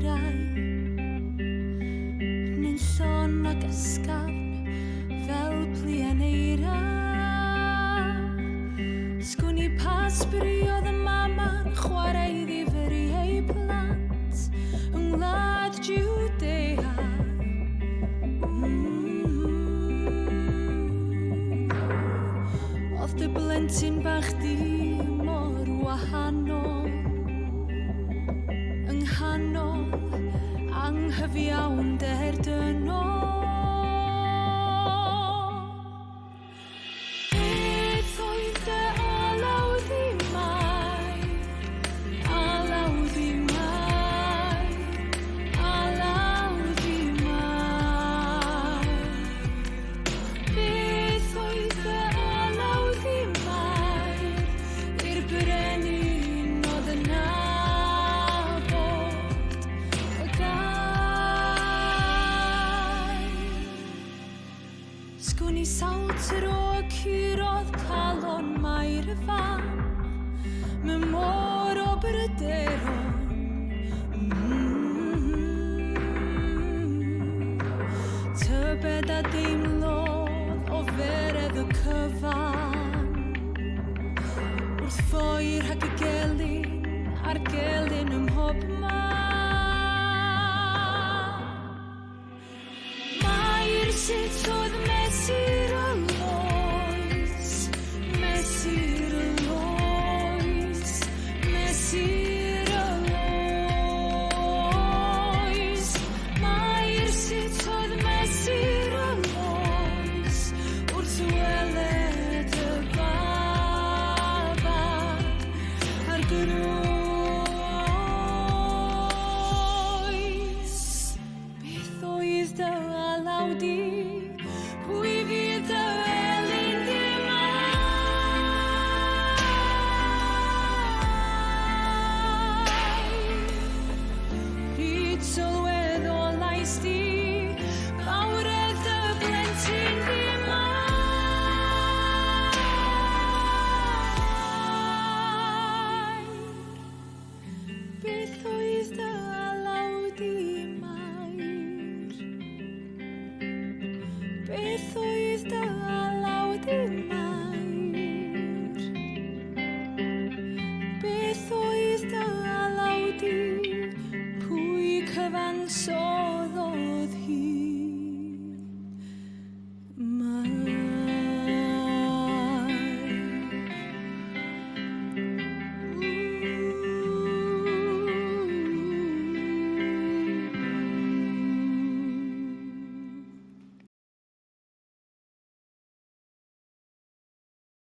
eirau Ni'n sôn ag ysgafn fel plien eira Sgwni pasbri oedd y mama'n chwarae ddifri ei plant Yng ngwlad Judea Oedd dy blentyn bach di mor wahanol Yng nghanol anghyfiawnder dynol Beth oedd dy olaw di mai Alaw di mai Alaw di mai Beth oedd dy olaw di mai I'r brenin oedd yn nabod y gair Sgwni sawl tro curodd calon mair y fan Me mor o bryderon Tybed a deimlodd o feredd y cyfan Wrth ffoi rhag y gelyn a'r gelyn ym mhob man Mair sut o